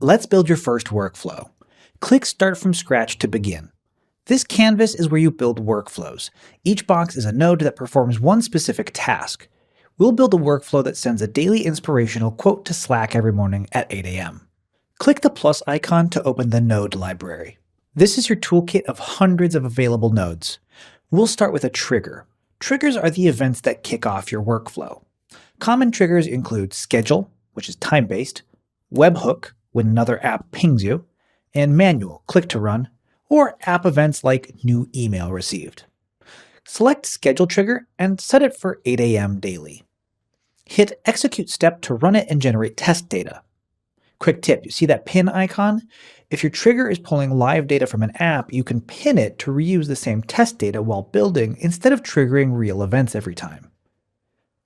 Let's build your first workflow. Click Start from Scratch to begin. This canvas is where you build workflows. Each box is a node that performs one specific task. We'll build a workflow that sends a daily inspirational quote to Slack every morning at 8 a.m. Click the plus icon to open the node library. This is your toolkit of hundreds of available nodes. We'll start with a trigger. Triggers are the events that kick off your workflow. Common triggers include schedule, which is time-based, webhook, when another app pings you, and manual, click to run, or app events like new email received. Select Schedule Trigger and set it for 8 a.m. daily. Hit Execute Step to run it and generate test data. Quick tip, you see that pin icon? If your trigger is pulling live data from an app, you can pin it to reuse the same test data while building instead of triggering real events every time.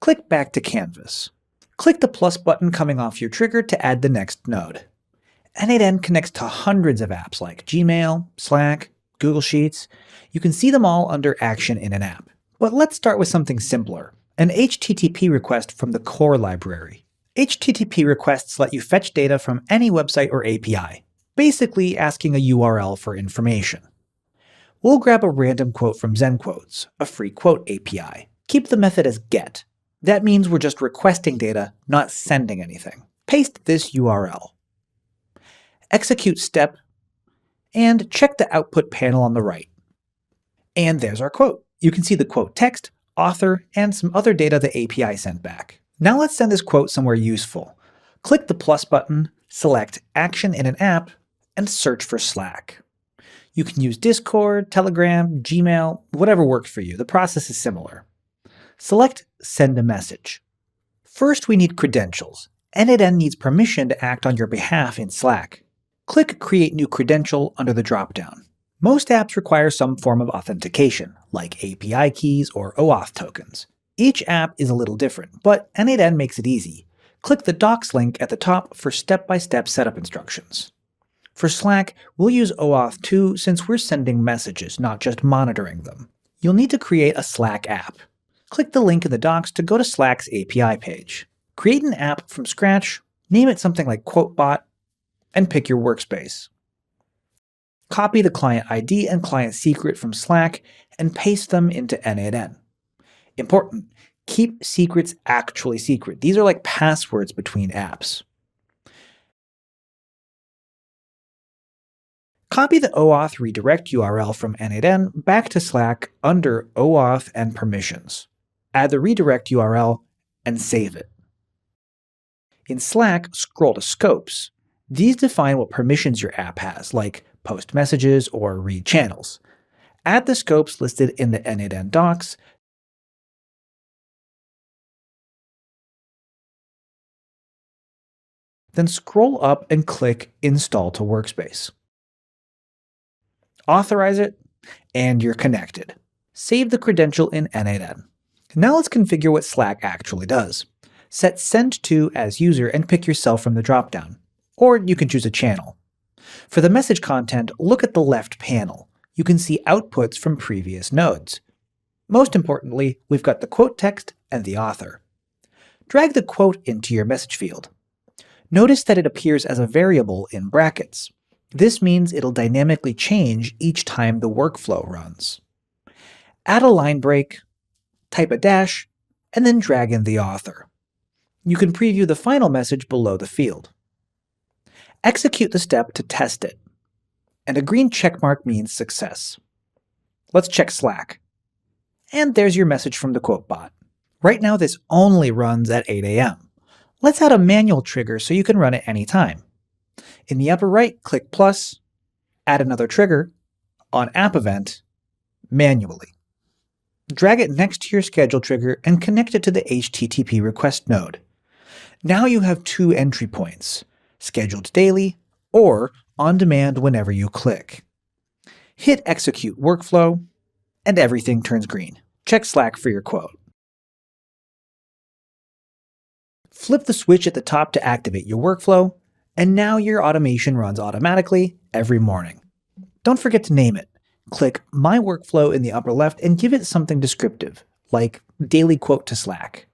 Click back to Canvas. Click the plus button coming off your trigger to add the next node. n8n connects to hundreds of apps like Gmail, Slack, Google Sheets. You can see them all under Action in an app. But let's start with something simpler, an HTTP request from the core library. HTTP requests let you fetch data from any website or API, basically asking a URL for information. We'll grab a random quote from ZenQuotes, a free quote API. Keep the method as GET. That means we're just requesting data, not sending anything. Paste this URL. Execute step, and check the output panel on the right. And there's our quote. You can see the quote text, author, and some other data the API sent back. Now let's send this quote somewhere useful. Click the plus button, select Action in an app, and search for Slack. You can use Discord, Telegram, Gmail, whatever works for you. The process is similar. Select Send a Message. First, we need credentials. n8n needs permission to act on your behalf in Slack. Click Create New Credential under the dropdown. Most apps require some form of authentication, like API keys or OAuth tokens. Each app is a little different, but n8n makes it easy. Click the Docs link at the top for step-by-step setup instructions. For Slack, we'll use OAuth 2 since we're sending messages, not just monitoring them. You'll need to create a Slack app. Click the link in the docs to go to Slack's API page. Create an app from scratch, name it something like QuoteBot, and pick your workspace. Copy the client ID and client secret from Slack and paste them into n8n. Important, keep secrets actually secret. These are like passwords between apps. Copy the OAuth redirect URL from n8n back to Slack under OAuth and permissions. Add the redirect URL and save it. In Slack, scroll to Scopes. These define what permissions your app has, like post messages or read channels. Add the scopes listed in the n8n docs, then scroll up and click Install to Workspace. Authorize it, and you're connected. Save the credential in n8n. Now let's configure what Slack actually does. Set Send To as user and pick yourself from the dropdown. Or you can choose a channel. For the message content, look at the left panel. You can see outputs from previous nodes. Most importantly, we've got the quote text and the author. Drag the quote into your message field. Notice that it appears as a variable in brackets. This means it'll dynamically change each time the workflow runs. Add a line break, type a dash, and then drag in the author. You can preview the final message below the field. Execute the step to test it, and a green checkmark means success. Let's check Slack. And there's your message from the QuoteBot. Right now this only runs at 8 a.m. Let's add a manual trigger so you can run it anytime. In the upper right, click plus, add another trigger, on App Event, manually. Drag it next to your schedule trigger and connect it to the HTTP request node. Now you have two entry points, scheduled daily or on demand whenever you click. Hit Execute Workflow, and everything turns green. Check Slack for your quote. Flip the switch at the top to activate your workflow, and now your automation runs automatically every morning. Don't forget to name it. Click My Workflow in the upper left and give it something descriptive, like Daily Quote to Slack.